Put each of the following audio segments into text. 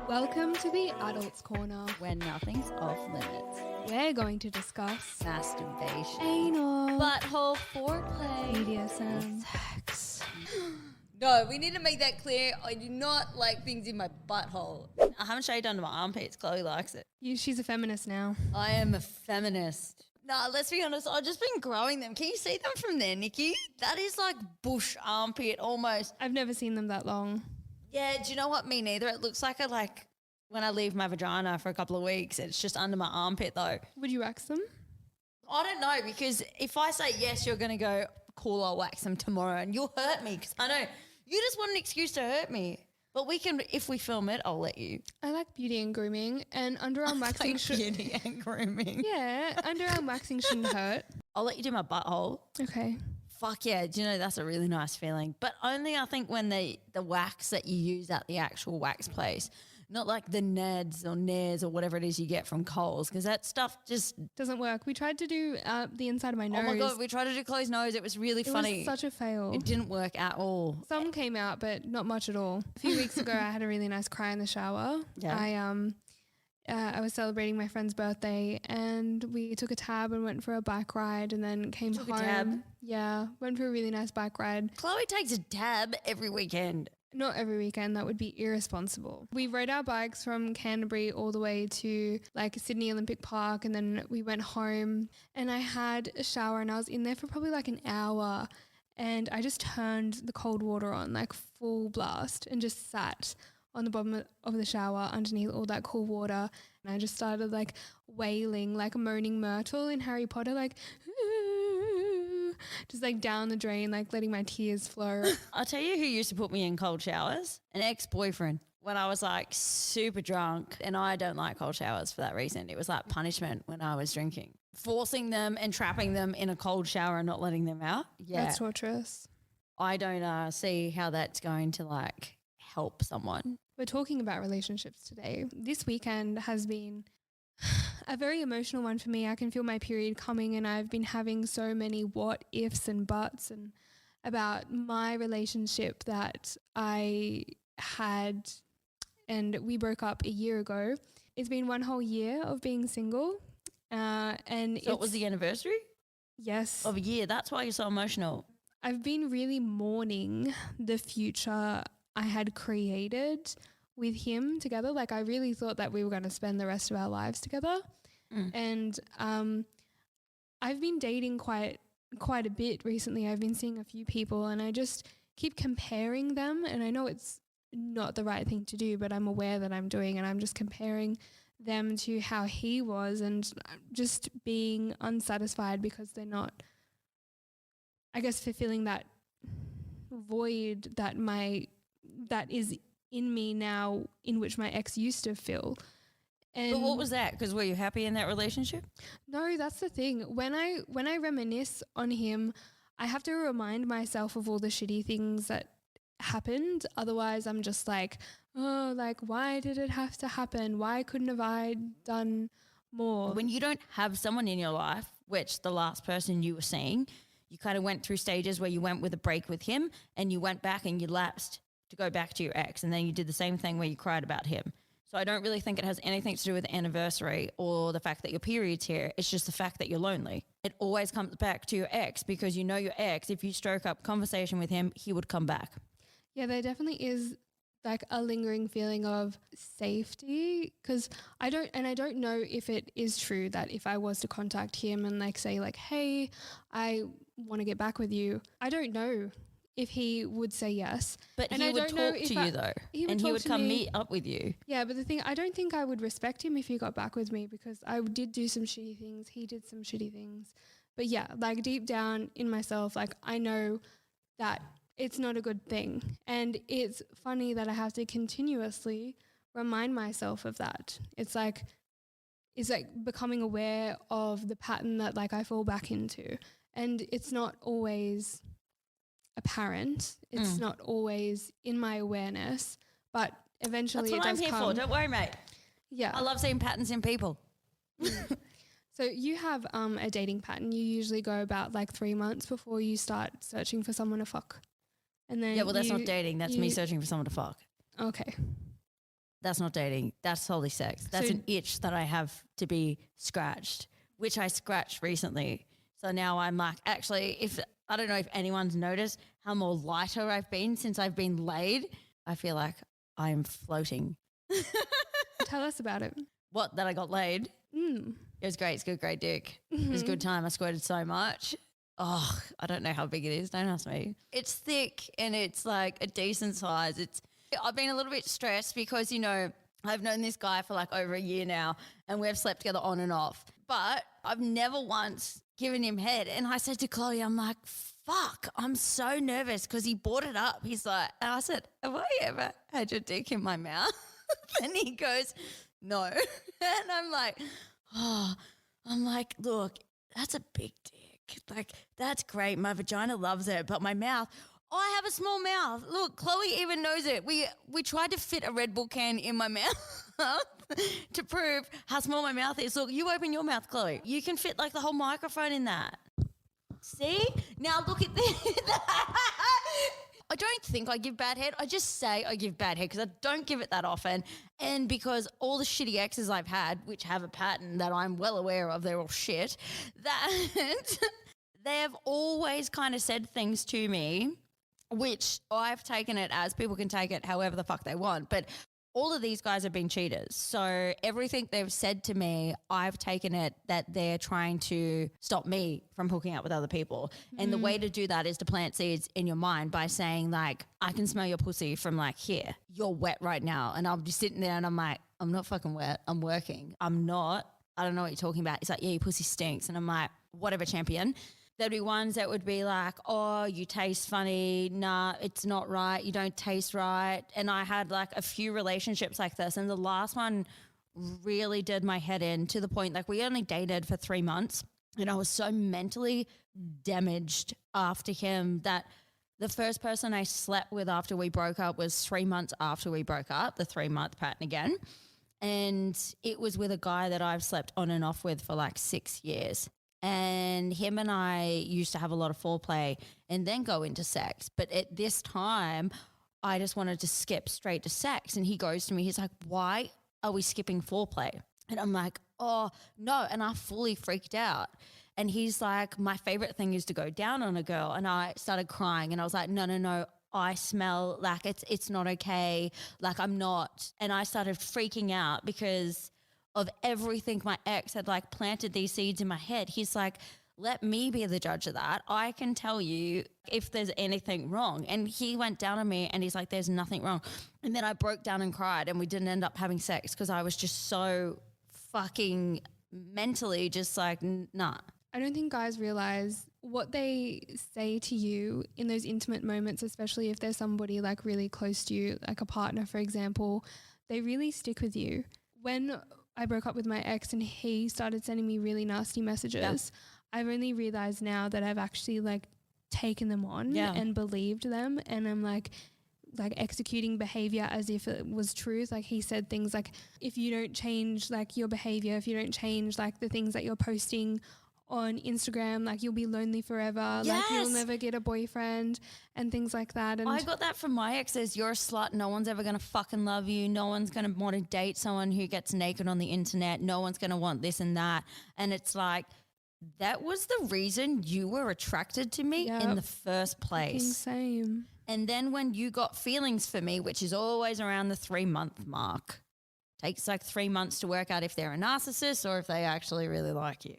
Welcome to the Adults Corner. When nothing's off limits. We're going to discuss Masturbation. anal, Butthole foreplay. BDSM, Sex. No, we need to make that clear. I do not like things in my butthole. I haven't shaved under my armpits. Chloe likes it. She's a feminist now. I am a feminist. Nah, let's be honest. I've just been growing them. Can you see them from there, Nikki? That is like bush armpit almost. I've never seen them that long. Yeah, do you know what? Me neither. It looks like when I leave my vagina for a couple of weeks, it's just under my armpit though. Would you wax them? I don't know, because if I say yes, you're going to go, cool, I'll wax them tomorrow, and you'll hurt me because I know you just want an excuse to hurt me. But we can, if we film it, I'll let you. I like beauty and grooming, and underarm waxing Beauty and grooming. Yeah, underarm waxing shouldn't hurt. I'll let you do my butthole. Okay. Fuck yeah, do you know that's a really nice feeling? But only I think when the wax that you use at the actual wax place, not like the Nads or Nares or whatever it is you get from Coles, because that stuff just doesn't work. We tried to do the inside of my nose. Oh my God, we tried to do Chloe's nose. It was really funny. It was such a fail. It didn't work at all. Some came out, but not much at all. A few weeks ago, I had a really nice cry in the shower. Yeah. I was celebrating my friend's birthday, and we took a tab and went for a bike ride, and then came home. A tab? Yeah, went for a really nice bike ride. Chloe takes a tab every weekend. Not every weekend. That would be irresponsible. We rode our bikes from Canterbury all the way to like Sydney Olympic Park, and then we went home, and I had a shower, and I was in there for probably like an hour, and I just turned the cold water on like full blast and just sat on the bottom of the shower underneath all that cool water, and I just started like wailing like Moaning Myrtle in Harry Potter, like just like down the drain, like letting my tears flow. I'll tell you who used to put me in cold showers. An ex-boyfriend. When I was like super drunk, and I don't like cold showers for that reason. It was like punishment when I was drinking. Forcing them and trapping them in a cold shower and not letting them out. Yeah. That's torturous. I don't see how that's going to like help someone. We're talking about relationships today. This weekend has been a very emotional one for me. I can feel my period coming, and I've been having so many what ifs and buts and about my relationship that I had, and we broke up a year ago. It's been one whole year of being single. And so it was the anniversary? Yes. Of a year. That's why you're so emotional. I've been really mourning the future I had created with him together. Like I really thought that we were going to spend the rest of our lives together. And I've been dating quite a bit recently. I've been seeing a few people, and I just keep comparing them, and I know it's not the right thing to do, but I'm aware that I'm doing, and I'm just comparing them to how he was, and just being unsatisfied because they're not, I guess, fulfilling that void that is in me now, in which my ex used to fill. And but what was that? Because were you happy in that relationship? No, that's the thing. When I reminisce on him, I have to remind myself of all the shitty things that happened. Otherwise, I'm just like, oh, like, why did it have to happen? Why couldn't have I done more? When you don't have someone in your life, which the last person you were seeing, you kind of went through stages where you went with a break with him, and you went back and you lapsed to go back to your ex, and then you did the same thing where you cried about him. So I don't really think it has anything to do with the anniversary or the fact that your period's here. It's just the fact that you're lonely. It always comes back to your ex, because you know your ex, if you stroke up conversation with him, he would come back. Yeah, there definitely is like a lingering feeling of safety, because I don't know if it is true that if I was to contact him and like say like, hey, I want to get back with you, I don't know if he would say yes. But he would talk to you though, and he would come meet up with you. Yeah, but the thing, I don't think I would respect him if he got back with me, because I did do some shitty things. He did some shitty things. But yeah, like deep down in myself, like I know that it's not a good thing. And it's funny that I have to continuously remind myself of that. It's like becoming aware of the pattern that like I fall back into. And it's not always apparent. It's not always in my awareness, but eventually that's what I'm here for. Don't worry, mate. Yeah. I love seeing patterns in people. So you have a dating pattern. You usually go about like 3 months before you start searching for someone to fuck. And then yeah, well, that's not dating. That's me searching for someone to fuck. Okay. That's not dating. That's totally sex. That's an itch that I have to be scratched, which I scratched recently. So now I'm like, actually, I don't know if anyone's noticed how more lighter I've been since I've been laid. I feel like I'm floating. Tell us about it. What, that I got laid? It was great. It's good, great dick. It was a good time. I squirted so much. Oh, I don't know how big it is. Don't ask me. It's thick and it's like a decent size. I've been a little bit stressed because, you know, I've known this guy for like over a year now and we've slept together on and off. But I've never once given him head. And I said to Chloe, I'm like, fuck, I'm so nervous because he brought it up. He's like, and I said, have I ever had your dick in my mouth? And he goes, no. And I'm like, look, that's a big dick. Like, that's great. My vagina loves it. But my mouth, I have a small mouth. Look, Chloe even knows it. We tried to fit a Red Bull can in my mouth to prove how small my mouth is. Look, you open your mouth, Chloe. You can fit like the whole microphone in that. See? Now look at this. I don't think I give bad head. I just say I give bad head because I don't give it that often. And because all the shitty exes I've had, which have a pattern that I'm well aware of, they're all shit, that they've always kind of said things to me, which I've taken it as people can take it however the fuck they want. But all of these guys have been cheaters. So everything they've said to me, I've taken it that they're trying to stop me from hooking up with other people. And the way to do that is to plant seeds in your mind by saying like, I can smell your pussy from like here. You're wet right now. And I'll be sitting there and I'm like, I'm not fucking wet. I'm working. I'm not. I don't know what you're talking about. It's like, yeah, your pussy stinks. And I'm like, whatever, champion. There'd be ones that would be like, oh, you taste funny. Nah, it's not right. You don't taste right. And I had like a few relationships like this. And the last one really did my head in to the point, like we only dated for 3 months. And I was so mentally damaged after him that the first person I slept with after we broke up was 3 months after we broke up, the 3-month pattern again. And it was with a guy that I've slept on and off with for like 6 years. And him and I used to have a lot of foreplay and then go into sex. But at this time, I just wanted to skip straight to sex. And he goes to me, he's like, why are we skipping foreplay? And I'm like, oh, no. And I fully freaked out. And he's like, my favorite thing is to go down on a girl. And I started crying and I was like, no. I smell like it's not okay. Like I'm not. And I started freaking out because of everything my ex had like planted these seeds in my head. He's like, let me be the judge of that. I can tell you if there's anything wrong. And he went down on me and he's like, there's nothing wrong. And then I broke down and cried and we didn't end up having sex because I was just so fucking mentally just like, nah. I don't think guys realize what they say to you in those intimate moments, especially if there's somebody like really close to you, like a partner, for example, they really stick with you. When I broke up with my ex and he started sending me really nasty messages, I've only realized now that I've actually like taken them on and believed them. And I'm like executing behavior as if it was truth. Like he said things like, if you don't change like your behavior, if you don't change like the things that you're posting on Instagram, like you'll be lonely forever. Yes. Like you'll never get a boyfriend and things like that. And I got that from my exes. You're a slut. No one's ever going to fucking love you. No one's going to want to date someone who gets naked on the internet. No one's going to want this and that. And it's like, that was the reason you were attracted to me in the first place. Same. And then when you got feelings for me, which is always around the 3-month mark, takes like 3 months to work out if they're a narcissist or if they actually really like you.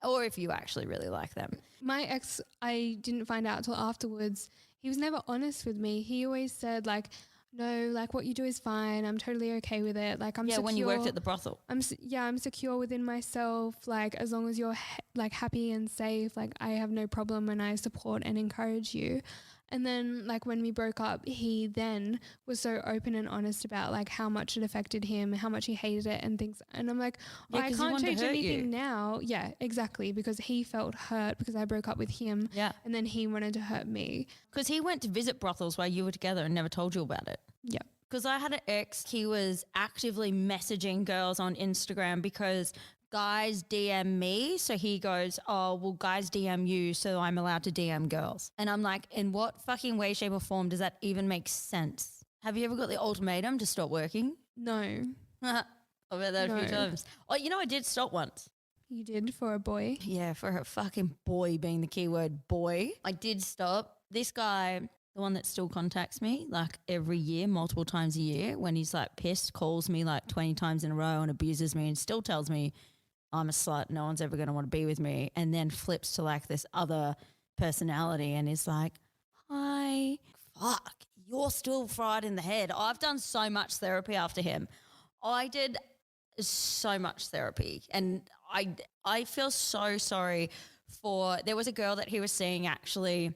Or if you actually really like them. My ex, I didn't find out till afterwards. He was never honest with me. He always said like, no, like what you do is fine. I'm totally okay with it. Like I'm secure. When you worked at the brothel. I'm secure within myself. Like as long as you're like happy and safe, like I have no problem and I support and encourage you. And then like when we broke up, he then was so open and honest about like how much it affected him, how much he hated it and things. And I'm like, I can't change anything now. Yeah, exactly. Because he felt hurt because I broke up with him. Yeah. And then he wanted to hurt me. Because he went to visit brothels while you were together and never told you about it. Yeah. Because I had an ex, he was actively messaging girls on Instagram because guys DM me. So he goes, oh, well, guys DM you, so I'm allowed to DM girls. And I'm like, in what fucking way, shape or form does that even make sense? Have you ever got the ultimatum to stop working? No. I've heard that a few times. Oh, you know, I did stop once. You did for a boy? Yeah, for a fucking boy being the keyword boy. I did stop. This guy, the one that still contacts me like every year, multiple times a year, when he's like pissed, calls me like 20 times in a row and abuses me and still tells me I'm a slut, no one's ever going to want to be with me, and then flips to like this other personality and is like, hi, fuck, you're still fried in the head. I've done so much therapy after him. I did so much therapy, and I feel so sorry for, there was a girl that he was seeing actually,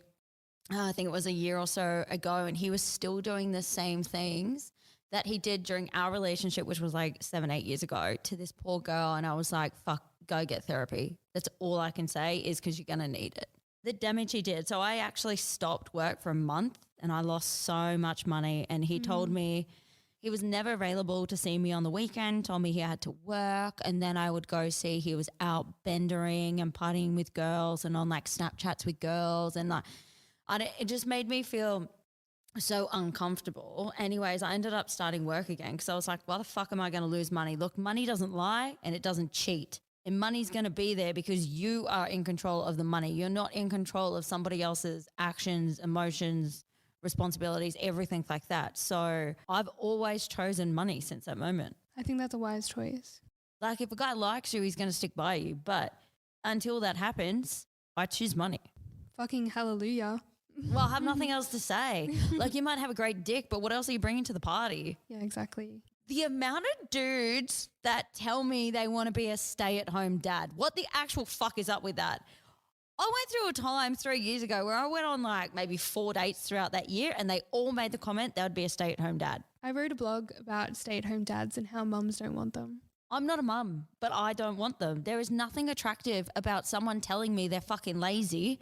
I think it was a year or so ago, and he was still doing the same things that he did during our relationship, which was like 7-8 years ago, to this poor girl. And I was like, fuck, go get therapy. That's all I can say, is because you're going to need it. The damage he did. So I actually stopped work for a month and I lost so much money. And he told me he was never available to see me on the weekend, told me he had to work. And then I would go see he was out bendering and partying with girls and on like Snapchats with girls. And like, it just made me feel so uncomfortable. Anyways, I ended up starting work again because I was like, why the fuck am I going to lose money? Look, money doesn't lie and it doesn't cheat. And money's going to be there because you are in control of the money. You're not in control of somebody else's actions, emotions, responsibilities, everything like that. So I've always chosen money since that moment. I think that's a wise choice. Like if a guy likes you, he's going to stick by you. But until that happens, I choose money. Fucking hallelujah. Well, I have nothing else to say. Like you might have a great dick, but what else are you bringing to the party? Yeah, exactly. The amount of dudes that tell me they want to be a stay-at-home dad, what the actual fuck is up with that? I went through a time 3 years ago where I went on like maybe 4 dates throughout that year and they all made the comment they would be a stay-at-home dad. I wrote a blog about stay-at-home dads and how mums don't want them. I'm not a mum, but I don't want them. There is nothing attractive about someone telling me they're fucking lazy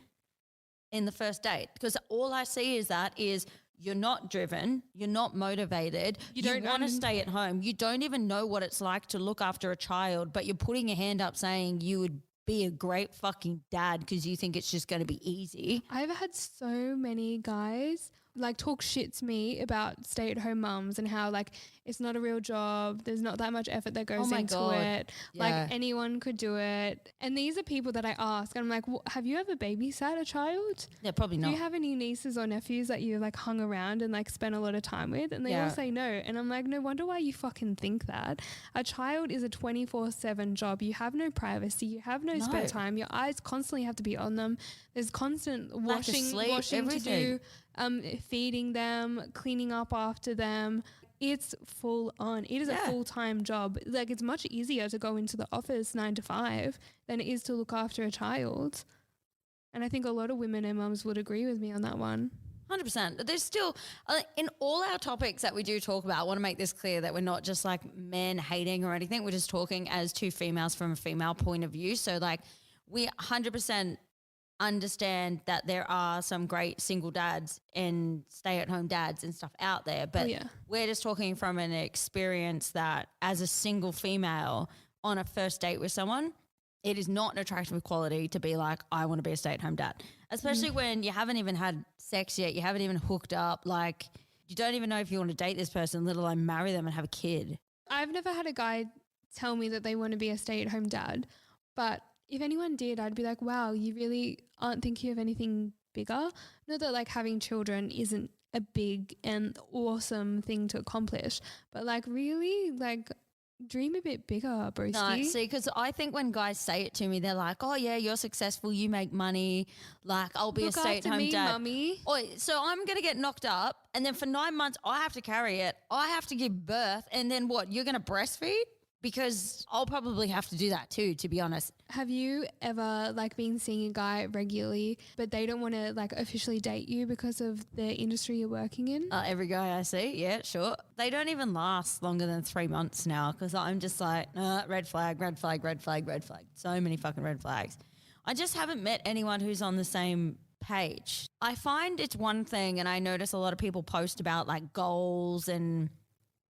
in the first date, because all I see is you're not driven, you're not motivated, you want to stay at home, you don't even know what it's like to look after a child, but you're putting your hand up saying you would be a great fucking dad because you think it's just going to be easy. I've had so many guys like talk shit to me about stay-at-home mums and how like it's not a real job, there's not that much effort that goes into it, like anyone could do it. And these are people that I ask and I'm like, have you ever babysat a child? Yeah, probably not. Do you have any nieces or nephews that you like hung around and like spent a lot of time with? And they all say no. And I'm like, no wonder why you fucking think that. A child is a 24/7 job. You have no privacy, you have no spare time, your eyes constantly have to be on them, there's constant washing to do, feeding them, cleaning up after them. It's full on. It is a full-time job. Like it's much easier to go into the office 9 to 5 than it is to look after a child. And I think a lot of women and mums would agree with me on that one. 100%. There's still, in all our topics that we do talk about, I want to make this clear that we're not just like men hating or anything. We're just talking as two females from a female point of view. So like we 100% understand that there are some great single dads and stay-at-home dads and stuff out there, but we're just talking from an experience that as a single female on a first date with someone, it is not an attractive quality to be like, I want to be a stay-at-home dad, especially when you haven't even had sex yet, you haven't even hooked up, like you don't even know if you want to date this person, let alone marry them and have a kid. I've never had a guy tell me that they want to be a stay-at-home dad, but if anyone did, I'd be like, wow, you really aren't thinking of anything bigger? Not that like having children isn't a big and awesome thing to accomplish, but like really like dream a bit bigger, broski. No, see, because I think when guys say it to me, they're like, oh yeah, you're successful, you make money, like I'll be a stay-at-home dad. Mummy. Oh, so I'm going to get knocked up and then for 9 months I have to carry it, I have to give birth, and then what, you're going to breastfeed? Because I'll probably have to do that too, to be honest. Have you ever like been seeing a guy regularly but they don't want to like officially date you because of the industry you're working in? Every guy I see, yeah, sure. They don't even last longer than 3 months now because I'm just like, red flag, red flag, red flag, red flag. So many fucking red flags. I just haven't met anyone who's on the same page. I find it's one thing, and I notice a lot of people post about like goals and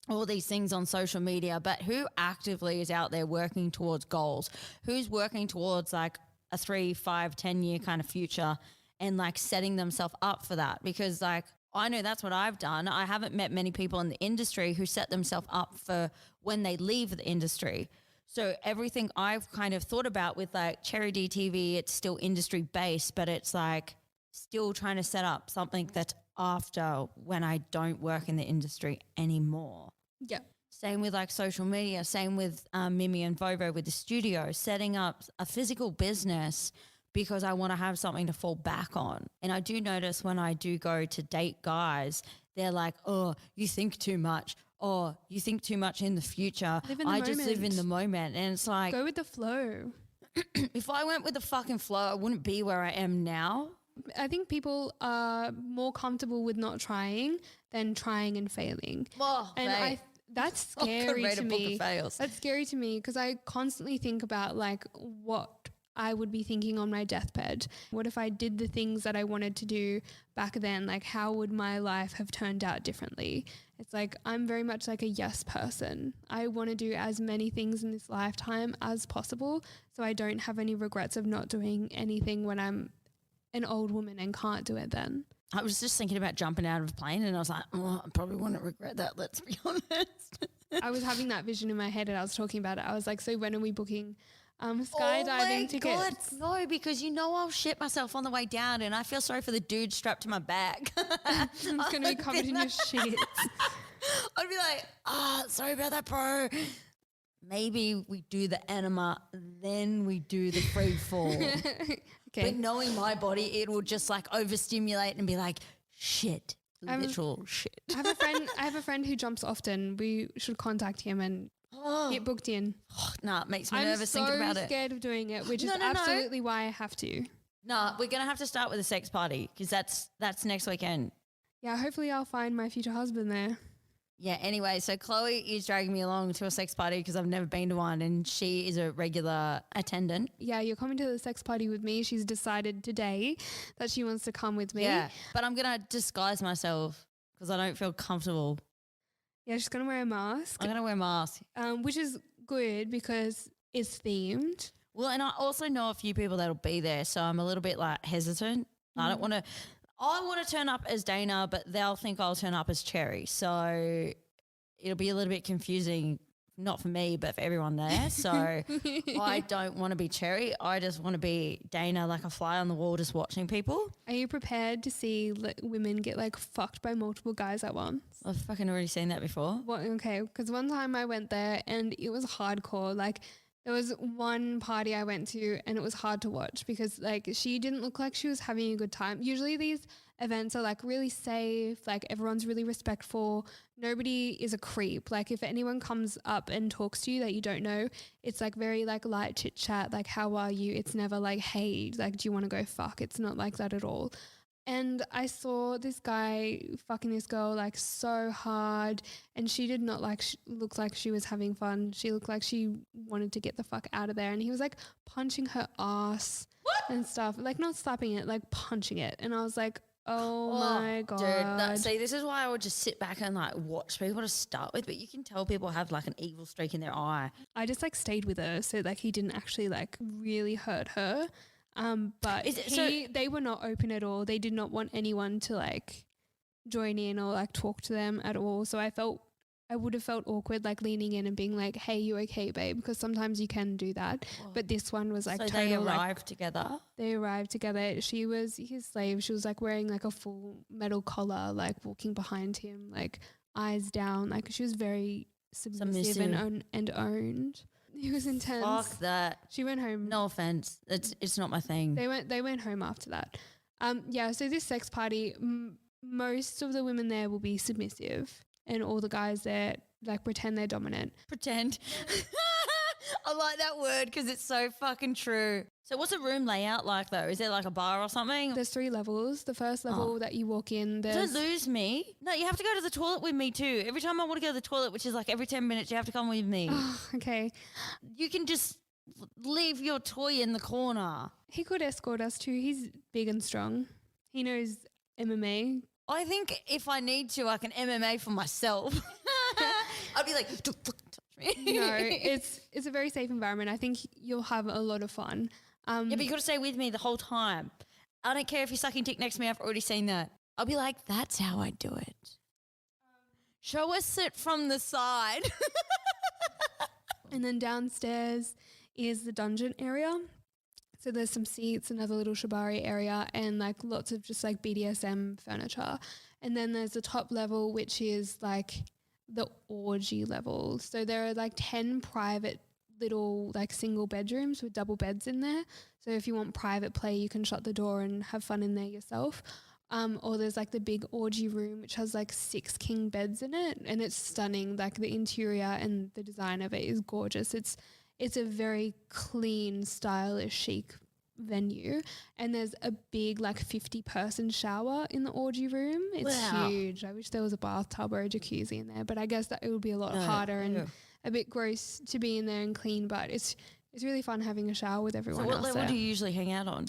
all these things on social media, but who actively is out there working towards goals? Who's working towards like a 3, 5, 10 year kind of future and like setting themselves up for that? Because like I know that's what I've done. I haven't met many people in the industry who set themselves up for when they leave the industry. So everything I've kind of thought about with like Cherry DTV, it's still industry based, but it's like still trying to set up something that's after when I don't work in the industry anymore. Yeah. Same with like social media, same with Mimi and Vovo with the studio, setting up a physical business because I want to have something to fall back on. And I do notice when I do go to date guys, they're like, oh, you think too much. Oh, you think too much in the future. I just live in the moment. And it's like, go with the flow. If I went with the fucking flow, I wouldn't be where I am now. I think people are more comfortable with not trying than trying and failing. Oh, and that's scary to me. That's scary to me because I constantly think about like what I would be thinking on my deathbed. What if I did the things that I wanted to do back then? Like how would my life have turned out differently? It's like I'm very much like a yes person. I want to do as many things in this lifetime as possible so I don't have any regrets of not doing anything when I'm an old woman and can't do it then. I was just thinking about jumping out of a plane and I was like, oh, I probably wouldn't regret that, let's be honest. I was having that vision in my head and I was talking about it. I was like, so when are we booking skydiving tickets? God, no, because you know I'll shit myself on the way down and I feel sorry for the dude strapped to my back. It's going to be covered in your shit. I'd be like, sorry about that, bro. Maybe we do the enema, then we do the free fall. Okay. But knowing my body, it will just like overstimulate and be like, shit, literal shit. I have a friend who jumps often. We should contact him and get booked in. Nah, it makes me nervous thinking about it. I'm so scared of doing it, which is absolutely why I have to. No, we're going to have to start with a sex party because that's next weekend. Yeah, hopefully I'll find my future husband there. Yeah, anyway, so Chloe is dragging me along to a sex party because I've never been to one and she is a regular attendant. Yeah, you're coming to the sex party with me. She's decided today that she wants to come with me. Yeah, but I'm going to disguise myself because I don't feel comfortable. Yeah, she's going to wear a mask. I'm going to wear a mask. Which is good because it's themed. Well, and I also know a few people that'll be there, so I'm a little bit like hesitant. I don't want to... I want to turn up as Dana, but they'll think I'll turn up as Cherry. So it'll be a little bit confusing, not for me, but for everyone there. So I don't want to be Cherry. I just want to be Dana, like a fly on the wall, just watching people. Are you prepared to see women get like fucked by multiple guys at once? I've fucking already seen that before. Well, okay, because one time I went there and it was hardcore. Like there was one party I went to and it was hard to watch because like she didn't look like she was having a good time. Usually these events are like really safe, like everyone's really respectful. Nobody is a creep. Like if anyone comes up and talks to you that you don't know, it's like very like light chit chat, like how are you? It's never like, hey, like do you want to go fuck? It's not like that at all. And I saw this guy fucking this girl like so hard and she did not like look like she was having fun. She looked like she wanted to get the fuck out of there and he was like punching her ass and stuff, like not slapping it, like punching it. And I was like, oh my God. Dude, see, this is why I would just sit back and like watch people to start with, but you can tell people have like an evil streak in their eye. I just like stayed with her so like he didn't actually like really hurt her. But they were not open at all. They did not want anyone to like join in or like talk to them at all. So I would have felt awkward like leaning in and being like, hey, you okay, babe? Because sometimes you can do that. Oh. But this one was like, so they arrived together? They arrived together. She was his slave. She was like wearing like a full metal collar, like walking behind him, like eyes down. Like she was very submissive. and owned. It was intense. Fuck that. She went home. No offense. It's not my thing. They went home after that. Yeah, so this sex party, most of the women there will be submissive and all the guys there like pretend they're dominant. Pretend. I like that word because it's so fucking true. So what's a room layout like though? Is there like a bar or something? There's 3 levels. The first level that you walk in, Don't lose me. No, you have to go to the toilet with me too. Every time I want to go to the toilet, which is like every 10 minutes, you have to come with me. Oh, okay. You can just leave your toy in the corner. He could escort us too. He's big and strong. He knows MMA. I think if I need to, I can MMA for myself. I'd be like, don't fucking touch me. No, it's a very safe environment. I think you'll have a lot of fun. Yeah, but you got to stay with me the whole time. I don't care if you're sucking dick next to me. I've already seen that. I'll be like, that's how I do it. Show us it from the side. And then downstairs is the dungeon area. So there's some seats, another little shibari area, and like lots of just like BDSM furniture. And then there's the top level, which is like the orgy level. So there are like 10 private little like single bedrooms with double beds in there. So if you want private play, you can shut the door and have fun in there yourself. Or there's like the big orgy room, which has like 6 king beds in it, and it's stunning. Like the interior and the design of it is gorgeous. It's a very clean, stylish, chic venue. And there's a big like 50-person shower in the orgy room. It's huge. I wish there was a bathtub or a jacuzzi in there, but I guess that it would be a lot harder and a bit gross to be in there and clean. But it's really fun having a shower with everyone else. So what level do you usually hang out on?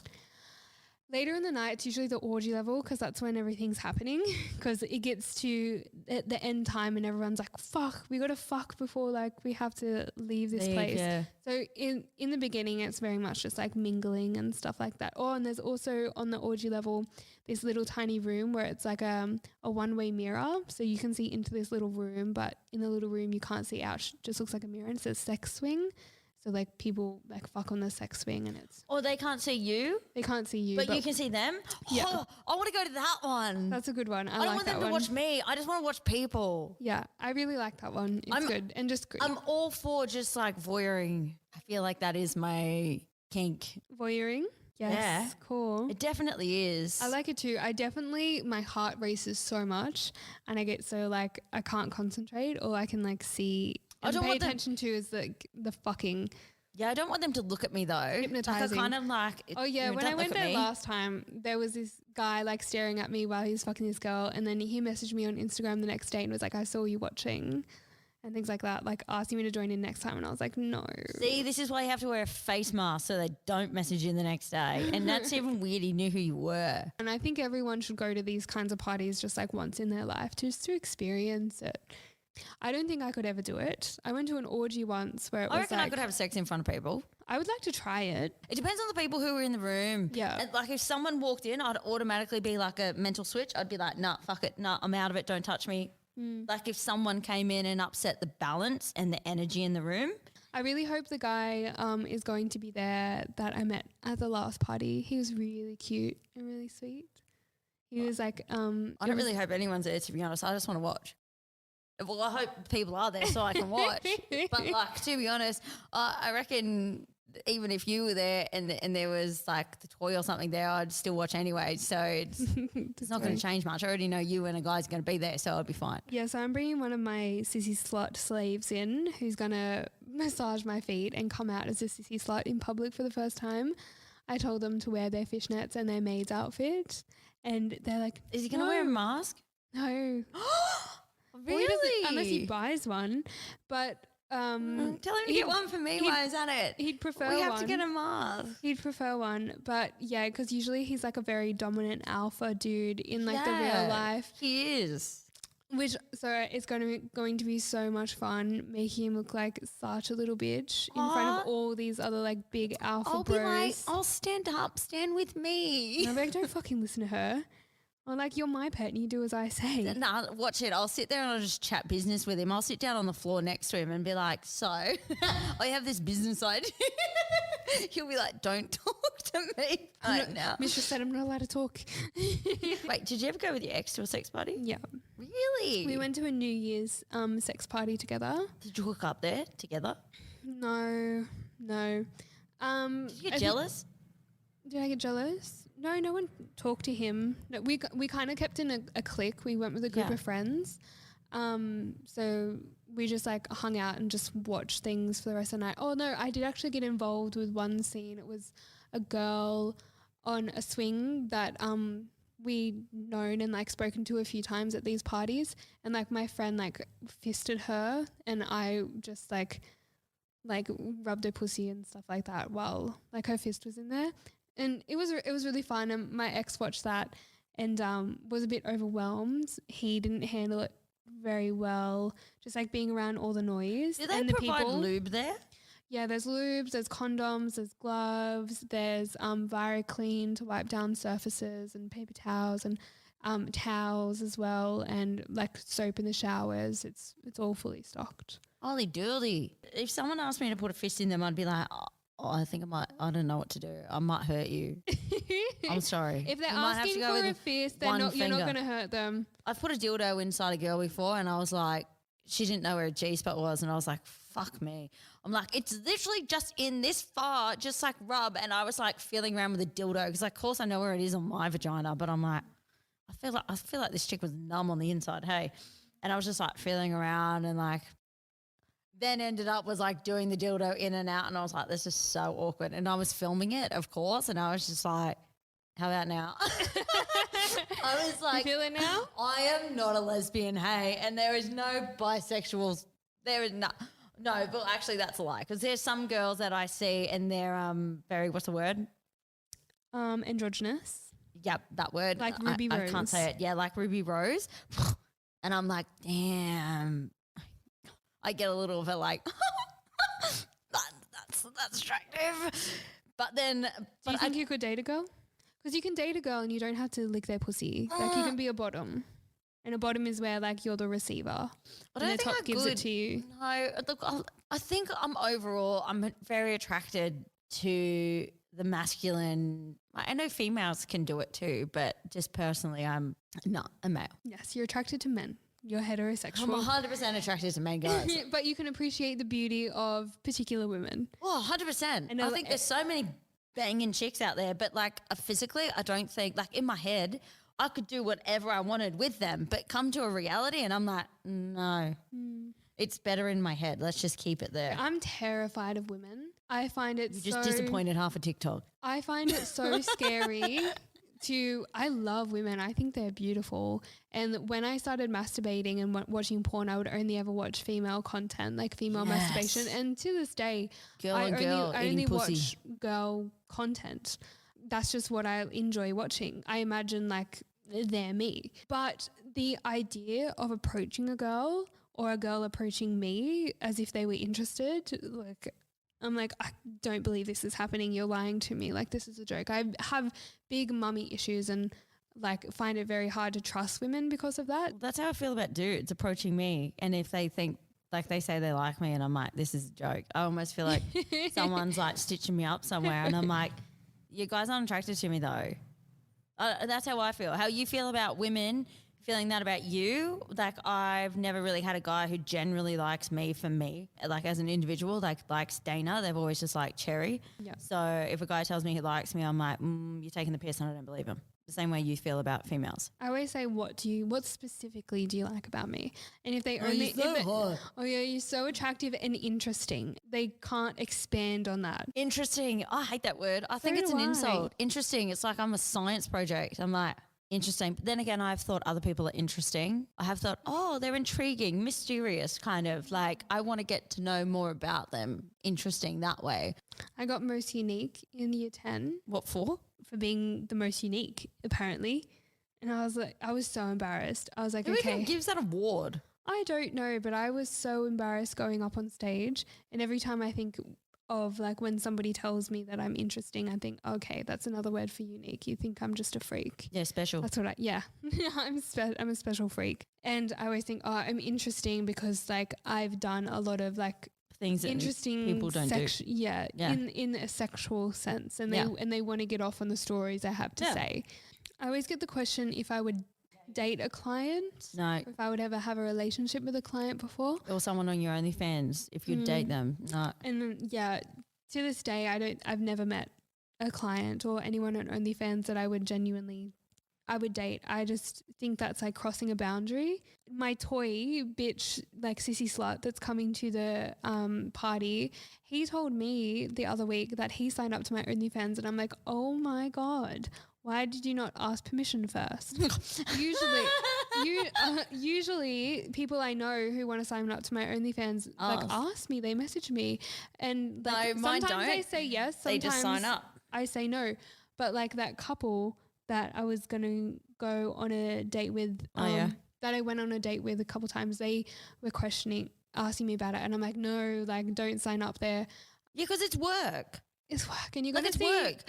Later in the night, it's usually the orgy level because that's when everything's happening, because it gets to at the end time and everyone's like, fuck, we got to fuck before like we have to leave this place. Yeah. So in the beginning, it's very much just like mingling and stuff like that. Oh, and there's also on the orgy level this little tiny room where it's like a one-way mirror. So you can see into this little room, but in the little room you can't see out. It just looks like a mirror and it says sex swing. So like people like fuck on the sex swing and it's... Or they can't see you? They can't see you. But you can see them? Yeah. Oh, I want to go to that one. That's a good one. I don't like want them that to one. watch me. I just want to watch people. Yeah, I really like that one. It's good and just good. I'm all for just like voyeuring. I feel like that is my kink. Voyeuring? Yes. Yeah. Cool. It definitely is. I like it too. My heart races so much and I get so like I can't concentrate. All I can like see and pay attention to is the fucking... Yeah, I don't want them to look at me though. Hypnotizing. Like I kind of like... Oh yeah, when I went there last time, there was this guy like staring at me while he was fucking this girl, and then he messaged me on Instagram the next day and was like, I saw you watching and things like that, like asking me to join in next time, and I was like, no. See, this is why you have to wear a face mask so they don't message you the next day. And that's even weird, he knew who you were. And I think everyone should go to these kinds of parties just like once in their life just to experience it. I don't think I could ever do it. I went to an orgy once where it was I reckon I could have sex in front of people. I would like to try it. It depends on the people who were in the room. Yeah. And like if someone walked in, I'd automatically be like a mental switch. I'd be like, nah, fuck it. Nah, I'm out of it. Don't touch me. Like if someone came in and upset the balance and the energy in the room. I really hope the guy is going to be there that I met at the last party. He was really cute and really sweet. He was like... I don't really hope anyone's there, to be honest. I just want to watch. Well, I hope people are there so I can watch. But like, to be honest, I reckon even if you were there and there was like the toy or something there, I'd still watch anyway. So it's not going to change much. I already know you and a guy's going to be there, so I'll be fine. Yeah, so I'm bringing one of my sissy slut slaves in who's going to massage my feet and come out as a sissy slut in public for the first time. I told them to wear their fishnets and their maid's outfit, and they're like, is he going to wear a mask? No. Really? Unless he buys one. But tell him to get one for me. Why is that it? He'd prefer one. We have to get a mask. He'd prefer one. But yeah, because usually he's like a very dominant alpha dude in like the real life. He is. So it's going to be so much fun making him look like such a little bitch in front of all these other like big alpha bros. Be like, I'll stand up, stand with me. No, like, don't fucking listen to her. I'm like, you're my pet and you do as I say. Nah, watch it. I'll sit there and I'll just chat business with him. I'll sit down on the floor next to him and be like, so I have this business idea. He'll be like, don't talk to me right now. Mistress said I'm not allowed to talk. Wait, did you ever go with your ex to a sex party? Yeah. Really? We went to a New Year's sex party together. Did you hook up there together? No. Did you get jealous? Did I get jealous? No one talked to him. No, we kind of kept in a clique. We went with a group of friends. So we just like hung out and just watched things for the rest of the night. Oh no, I did actually get involved with one scene. It was a girl on a swing that we'd known and like spoken to a few times at these parties, and like my friend like fisted her and I just like rubbed her pussy and stuff like that while like her fist was in there. And it was really fun. And my ex watched that and was a bit overwhelmed. He didn't handle it very well, just like being around all the noise. Do they and the provide people. lube there? Yeah, there's lubes, there's condoms, there's gloves, there's ViraClean to wipe down surfaces and paper towels and towels as well, and like soap in the showers. It's all fully stocked. Holy doody. If someone asked me to put a fist in them, I'd be like, I think I don't know what to do. I might hurt you. I'm sorry. If they're You might have to asking go for with a fist, you're one not finger. going to hurt them. I've put a dildo inside a girl before and I was like, she didn't know where a G-spot was and I was like, fuck me. I'm like, it's literally just in this far, just like rub. And I was like feeling around with a dildo because of course I know where it is on my vagina, but I'm like, I feel like this chick was numb on the inside, hey. And I was just like feeling around and like then ended up was like doing the dildo in and out and I was like, this is so awkward. And I was filming it, of course, and I was just like, how about now? I was like, You feel it now? I am not a lesbian, hey, and there is no bisexuals. There is no, but actually that's a lie because there's some girls that I see and they're very, what's the word? Androgynous. Yep, that word. Like Ruby I Rose. can't say it. Yeah, like Ruby Rose. And I'm like, damn. I get a little bit like, that's attractive. But then, Do you think you could date a girl? Because you can date a girl and you don't have to lick their pussy. Like you can be a bottom. And a bottom is where like you're the receiver. I And don't the think top gives it to you. No, look, I think I'm very attracted to the masculine. I know females can do it too, but just personally, I'm not a male. Yes, you're attracted to men. You're heterosexual. I'm 100% attracted to men guys. But you can appreciate the beauty of particular women. Oh, 100%. And I think there's so many banging chicks out there, but like physically, I don't think, like in my head, I could do whatever I wanted with them, but come to a reality and I'm like, no, it's better in my head. Let's just keep it there. I'm terrified of women. I find it You're just disappointed half a TikTok. I find it so scary I love women. I think they're beautiful. And when I started masturbating and watching porn, I would only ever watch female content, like female masturbation. And to this day, I only watch girl content. That's just what I enjoy watching. I imagine like they're me. But the idea of approaching a girl or a girl approaching me as if they were interested, like I'm like, I don't believe this is happening. You're lying to me. Like, this is a joke. I have big mummy issues and like find it very hard to trust women because of that. That's how I feel about dudes approaching me. And if they think, like they say they like me and I'm like, this is a joke. I almost feel like someone's like stitching me up somewhere and I'm like, you guys aren't attracted to me though. That's how I feel. How you feel about women feeling that about you? Like I've never really had a guy who generally likes me for me, like as an individual, like likes Dana. They've always just like Cherry. Yeah. So if a guy tells me he likes me, I'm like, you're taking the piss and I don't believe him. The same way you feel about females. I always say, what specifically do you like about me? And if they only, hot. oh yeah, you're so attractive and interesting. They can't expand on that. Interesting. I hate that word. I think it's an insult. Interesting. It's like I'm a science project. I'm like, interesting. But then again, I've thought other people are interesting. I have thought, oh, they're intriguing, mysterious, kind of like I want to get to know more about them. Interesting that way. I got most unique in year 10. What for? For being the most unique, apparently. And I was so embarrassed. I was like, Who okay. even gives that award? I don't know, but I was so embarrassed going up on stage. And every time I think of like when somebody tells me that I'm interesting, I think, okay, that's another word for unique. You think I'm just a freak. Yeah, special. That's what I'm a special freak. And I always think, oh, I'm interesting because like I've done a lot of like things that interesting people don't do. Yeah. In a sexual sense. And they want to get off on the stories I have to say. I always get the question if I would date a client. No. If I would ever have a relationship with a client before. Or someone on your OnlyFans, if you'd date them. No. And to this day I've never met a client or anyone on OnlyFans that I would date. I just think that's like crossing a boundary. My toy bitch, like sissy slut that's coming to the party, he told me the other week that he signed up to my OnlyFans and I'm like, oh my God, why did you not ask permission first? Usually people I know who want to sign up to my OnlyFans like ask me, they message me and like sometimes they say yes, sometimes they just sign up. I say no. But like that couple that I was going to go on a date with, that I went on a date with a couple times, they were asking me about it. And I'm like, no, like don't sign up there. Yeah, because it's work. It's work. And you got to it's see. Work.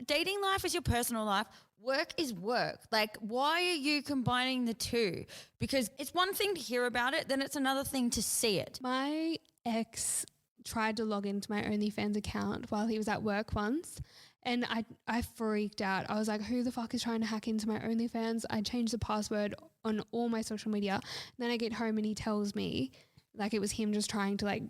Dating life is your personal life. work is work. Like, why are you combining the two? Because it's one thing to hear about it, then it's another thing to see it. My ex tried to log into my OnlyFans account while he was at work once, and I freaked out. I was like, who the fuck is trying to hack into my OnlyFans? I changed the password on all my social media. And then I get home and he tells me like it was him just trying to like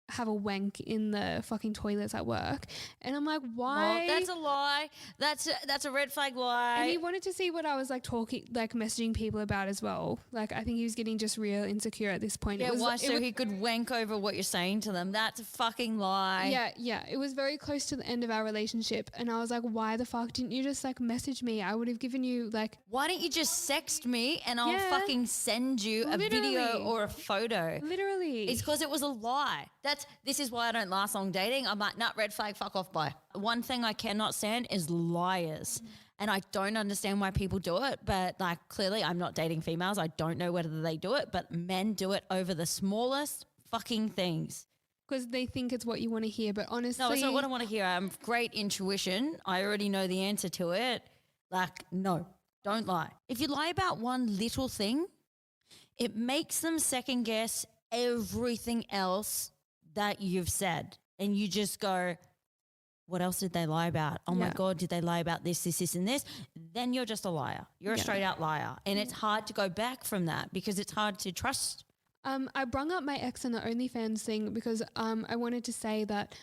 have a wank in the fucking toilets at work. And I'm like, why? Well, that's a lie. That's a red flag lie. And he wanted to see what I was like messaging people about as well. Like, I think he was getting just real insecure at this point. Yeah, why? So he could wank over what you're saying to them. That's a fucking lie. Yeah. It was very close to the end of our relationship. And I was like, why the fuck didn't you just like message me? I would have given you like. Why don't you just sext me and I'll fucking send you a video or a photo? Literally. It's because it was a lie. This is why I don't last long dating. I'm like, red flag, fuck off, bye. One thing I cannot stand is liars. And I don't understand why people do it. But like, clearly I'm not dating females. I don't know whether they do it, but men do it over the smallest fucking things. Because they think it's what you want to hear. But honestly. No, it's not what I want to hear. I'm great intuition. I already know the answer to it. Like, no, don't lie. If you lie about one little thing, it makes them second guess everything else that you've said. And you just go, what else did they lie about? Oh my God, did they lie about this, and this? Then you're just a liar. You're a straight out liar. And it's hard to go back from that because it's hard to trust. I brung up my ex and the OnlyFans thing because I wanted to say that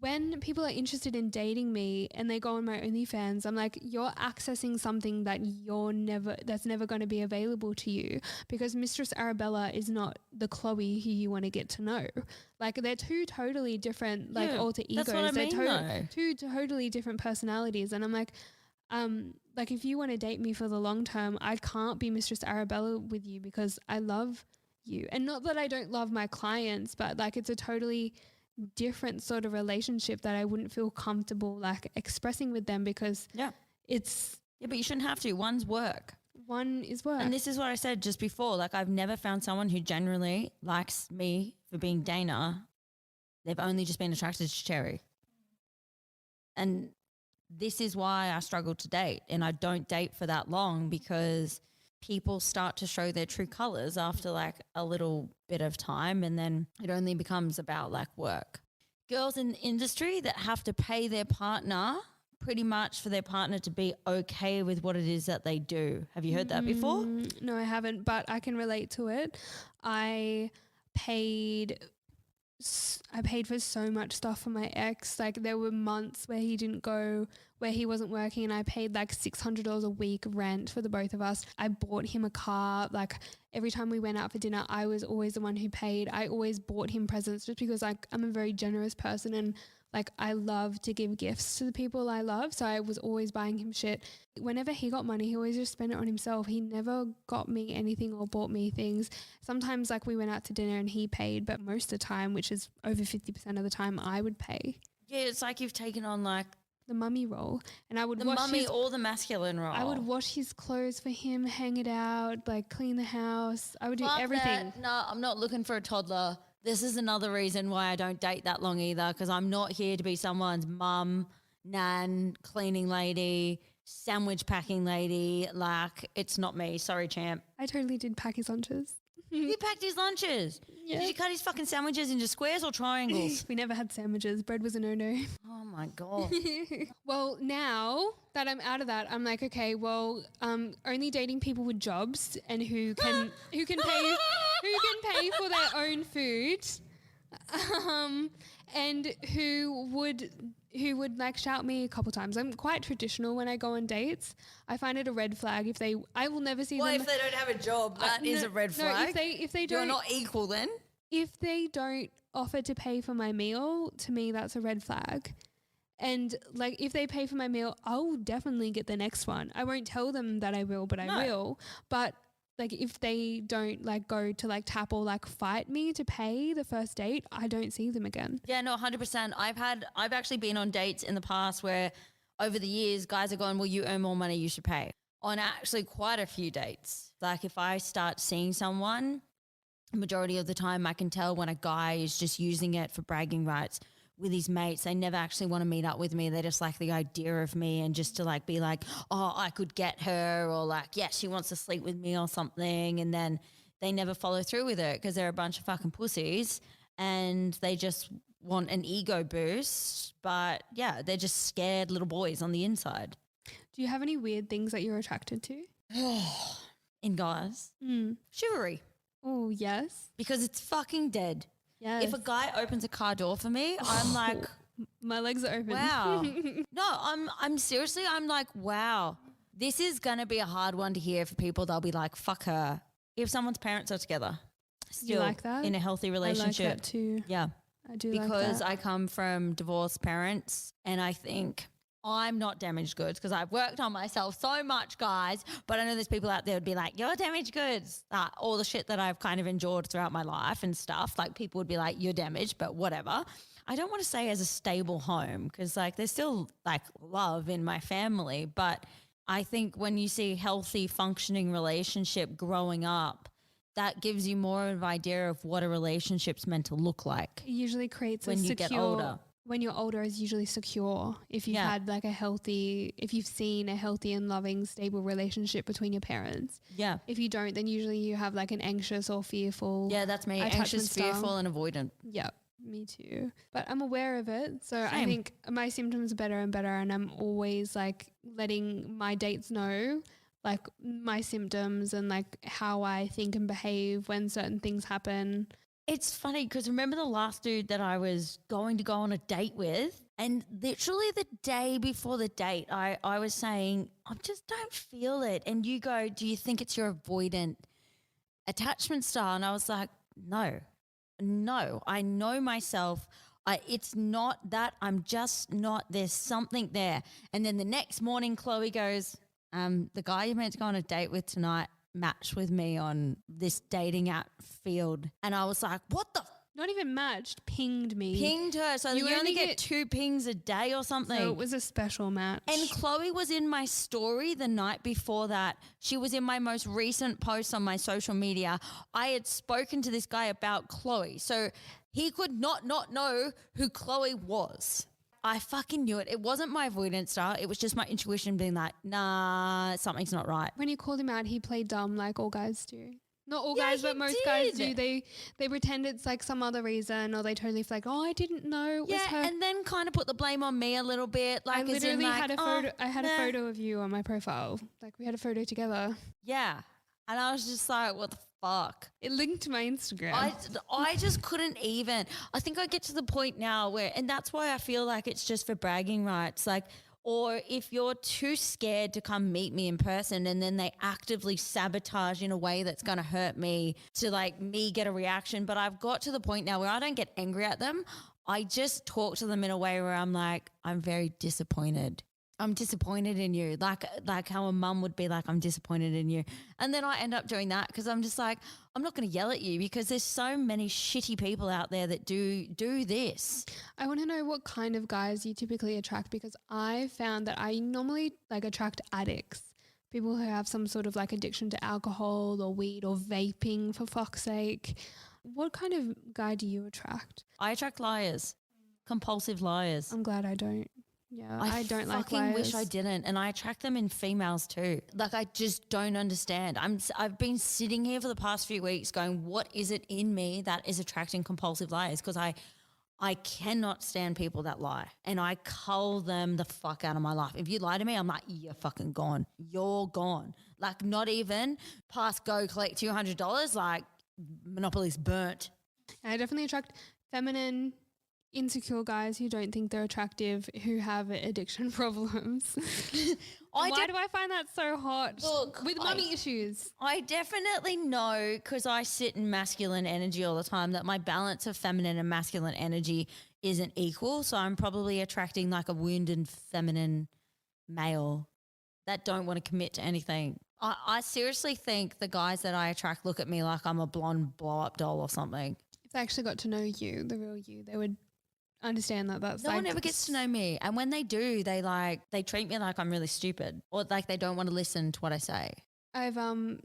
when people are interested in dating me and they go on my OnlyFans, I'm like, you're accessing something that that's never going to be available to you, because Mistress Arabella is not the Chloe who you want to get to know. Like, they're two totally different alter egos. That's what I mean, they're two totally different personalities. And I'm like if you want to date me for the long term, I can't be Mistress Arabella with you because I love you. And not that I don't love my clients, but like, it's a totally different sort of relationship that I wouldn't feel comfortable like expressing with them because it's but you shouldn't have to. One's work. One is work. And this is what I said just before. Like, I've never found someone who genuinely likes me for being Dana. They've only just been attracted to Cherry. And this is why I struggle to date, and I don't date for that long, because people start to show their true colors after like a little bit of time, and then it only becomes about like work. Girls in the industry that have to pay their partner pretty much for their partner to be okay with what it is that they do. Have you heard that before? No, I haven't, but I can relate to it. I paid for so much stuff for my ex. Like, there were months where he didn't go, where he wasn't working, and I paid like $600 a week rent for the both of us. I bought him a car. Like, every time we went out for dinner, I was always the one who paid. I always bought him presents just because like I'm a very generous person, and like I love to give gifts to the people I love. So I was always buying him shit. Whenever he got money, he always just spent it on himself. He never got me anything or bought me things. Sometimes like we went out to dinner and he paid, but most of the time, which is over 50% of the time, I would pay. Yeah, it's like you've taken on like the mummy role, and I would or the masculine role. I would wash his clothes for him, hang it out, like clean the house. I would do everything. No, I'm not looking for a toddler. This is another reason why I don't date that long either, because I'm not here to be someone's mum, nan, cleaning lady, sandwich packing lady. Like, it's not me. Sorry, champ. I totally did pack his lunches. You packed his lunches. Yeah. Did you cut his fucking sandwiches into squares or triangles? We never had sandwiches. Bread was a no-no. Oh my God. Well, now that I'm out of that, I'm like, okay, well, only dating people with jobs and who can pay for their own food, and who would like shout me a couple times. I'm quite traditional when I go on dates. I find it a red flag if I will never see them. Well, if they don't have a job, that is a red flag. No, if they don't, you're not equal then. If they don't offer to pay for my meal, to me that's a red flag. And like, if they pay for my meal, I'll definitely get the next one. I won't tell them that I will, but I will. But like, if they don't like go to like tap or like fight me to pay the first date, I don't see them again. Yeah, no, 100%. I've actually been on dates in the past where over the years guys are going, well, you earn more money, you should pay. On actually quite a few dates. Like, if I start seeing someone, majority of the time I can tell when a guy is just using it for bragging rights, with his mates. They never actually want to meet up with me. They just like the idea of me and just to like be like, oh, I could get her, or like, yeah, she wants to sleep with me or something. And then they never follow through with it because they're a bunch of fucking pussies and they just want an ego boost. But yeah, they're just scared little boys on the inside. Do you have any weird things that you're attracted to? In guys, chivalry. Oh, yes. Because it's fucking dead. Yes. If a guy opens a car door for me, I'm like, my legs are open. wow. No, I'm seriously, I'm like, wow, this is going to be a hard one to hear for people. They'll be like, fuck her. If someone's parents are together, still you like that? in a healthy relationship. I like that too. Yeah. I do because like that. I come from divorced parents and I think I'm not damaged goods because I've worked on myself so much, guys. But I know there's people out there would be like, you're damaged goods. All the shit that I've kind of endured throughout my life and stuff. Like people would be like, you're damaged, but whatever. I don't want to say as a stable home because like there's still like love in my family. But I think when you see healthy functioning relationship growing up, that gives you more of an idea of what a relationship's meant to look like. It usually creates when you get older. When you're older, is usually secure. If you've had like if you've seen a healthy and loving, stable relationship between your parents. Yeah. If you don't, then usually you have like an anxious or fearful. Yeah, that's me. Anxious, fearful and avoidant. Yeah, me too. But I'm aware of it. So Same. I think my symptoms are better and better, and I'm always like letting my dates know like my symptoms and like how I think and behave when certain things happen. It's funny because remember the last dude that I was going to go on a date with, and literally the day before the date, I was saying, I just don't feel it. And you go, do you think it's your avoidant attachment style? And I was like, no, I know myself. It's not that. I'm just not. There's something there. And then the next morning, Chloe goes, the guy you meant to go on a date with tonight matched with me on this dating app field. And I was like, what the? Not even matched, pinged me. Pinged her. So you only get 2 pings a day or something. So it was a special match. And Chloe was in my story the night before that. She was in my most recent post on my social media. I had spoken to this guy about Chloe. So he could not know who Chloe was. I fucking knew it. It wasn't my avoidance style. It was just my intuition being like, nah, something's not right. When you called him out, he played dumb like all guys do. Not all Yeah, guys, but he most did. guys do. They pretend it's like some other reason, or they totally feel like, oh, I didn't know it was her. And then kind of put the blame on me a little bit. Like, I literally had a photo. I had nah. a photo of you on my profile. Like we had a photo together. Yeah. And I was just like, what the fuck? It linked to my Instagram. I just couldn't even. I think I get to the point now where, and that's why I feel like it's just for bragging rights. Like, or if you're too scared to come meet me in person and then they actively sabotage in a way that's going to hurt me to like me get a reaction. But I've got to the point now where I don't get angry at them. I just talk to them in a way where I'm like, I'm very disappointed. I'm disappointed in you. Like how a mum would be like, I'm disappointed in you. And then I end up doing that because I'm just like, I'm not going to yell at you because there's so many shitty people out there that do this. I want to know what kind of guys you typically attract, because I found that I normally like attract addicts, people who have some sort of like addiction to alcohol or weed or vaping, for fuck's sake. What kind of guy do you attract? I attract liars, compulsive liars. I'm glad I don't. Yeah, I don't like liars. I wish I didn't. And I attract them in females too. Like I just don't understand. I've been sitting here for the past few weeks going, what is it in me that is attracting compulsive liars? Because I cannot stand people that lie, and I cull them the fuck out of my life. If you lie to me, I'm like, you're fucking gone. You're gone. Like not even pass go collect $200. Like Monopoly's burnt. I definitely attract feminine, insecure guys who don't think they're attractive, who have addiction problems. Why do I find that so hot? Look, with mommy issues. I definitely know, because I sit in masculine energy all the time, that my balance of feminine and masculine energy isn't equal. So I'm probably attracting like a wounded feminine male that don't want to commit to anything. I seriously think the guys that I attract look at me like I'm a blonde blow-up doll or something. If they actually got to know you, the real you, they would understand that that's no one ever gets to know me, and when they do, they treat me like I'm really stupid, or like they don't want to listen to what I say. I've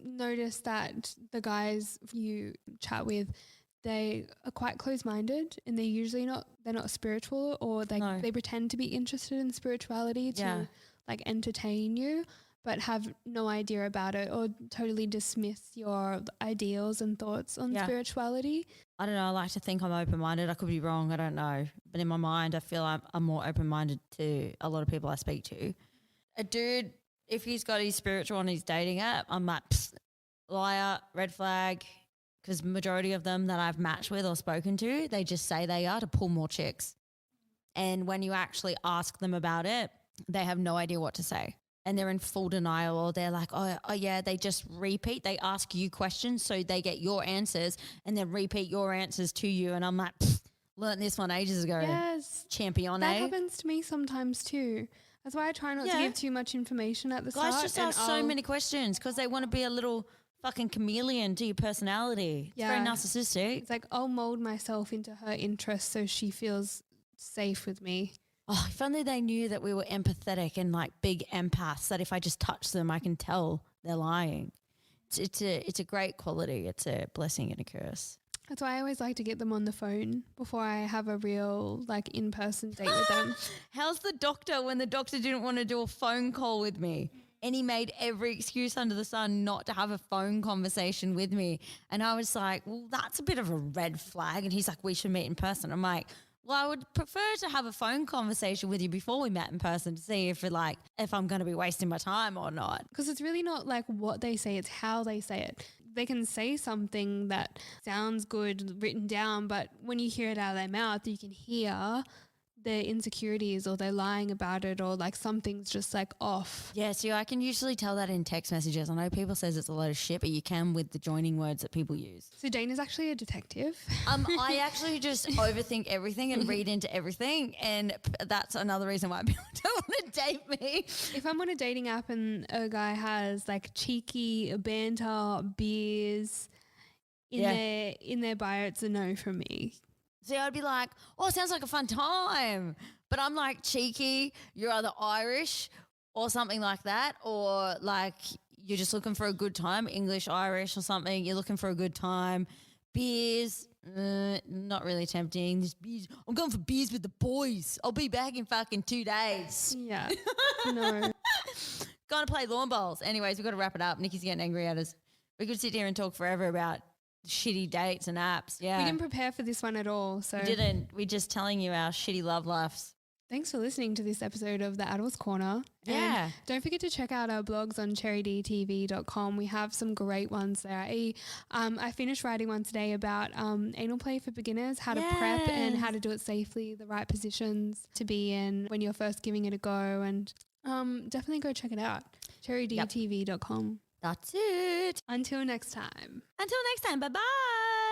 noticed that the guys you chat with, they are quite close-minded, and they're not spiritual, or they pretend to be interested in spirituality to like entertain you, but have no idea about it, or totally dismiss your ideals and thoughts on spirituality. I don't know. I like to think I'm open-minded. I could be wrong. I don't know. But in my mind, I feel I'm more open-minded to a lot of people I speak to. A dude, if he's got his spiritual on his dating app, I'm like, liar, red flag, because majority of them that I've matched with or spoken to, they just say they are to pull more chicks. And when you actually ask them about it, they have no idea what to say. And they're in full denial, or they're like, oh yeah, they just repeat. They ask you questions so they get your answers and then repeat your answers to you. And I'm like, learned this one ages ago. Yes. Champion, That happens to me sometimes too. That's why I try not to give too much information at the start. Guys just ask so many questions because they want to be a little fucking chameleon to your personality. It's very narcissistic. It's like, I'll mold myself into her interests so she feels safe with me. Oh, if only they knew that we were empathetic and like big empaths, that if I just touch them, I can tell they're lying. It's a great quality. It's a blessing and a curse. That's why I always like to get them on the phone before I have a real like in-person date with them. How's the doctor when the doctor didn't want to do a phone call with me? And he made every excuse under the sun not to have a phone conversation with me. And I was like, well, that's a bit of a red flag. And he's like, we should meet in person. I'm like, well, I would prefer to have a phone conversation with you before we met in person to see if I'm going to be wasting my time or not. Because it's really not like what they say, it's how they say it. They can say something that sounds good written down, but when you hear it out of their mouth, you can hear their insecurities, or they're lying about it, or like something's just like off. Yeah, so I can usually tell that in text messages. I know people says it's a lot of shit, but you can with the joining words that people use. So Dana's actually a detective. I actually just overthink everything and read into everything, and that's another reason why people don't want to date me. If I'm on a dating app and a guy has like cheeky banter, beers in their bio, it's a no from me. See, I'd be like, oh, it sounds like a fun time. But I'm like cheeky, you're either Irish or something like that, or like you're just looking for a good time, English, Irish or something. You're looking for a good time. Beers, not really tempting. Just beers. I'm going for beers with the boys. I'll be back in fucking 2 days. Yeah, no. Going to play lawn bowls. Anyways, we've got to wrap it up. Nikki's getting angry at us. We could sit here and talk forever about shitty dates and apps. Yeah. We didn't prepare for this one at all. So we didn't. We're just telling you our shitty love lives. Thanks for listening to this episode of The Adults Corner. Yeah. And don't forget to check out our blogs on cherrydtv.com. We have some great ones there. I finished writing one today about anal play for beginners, how to prep and how to do it safely, the right positions to be in when you're first giving it a go. And definitely go check it out, cherrydtv.com. That's it. Until next time. Until next time. Bye-bye.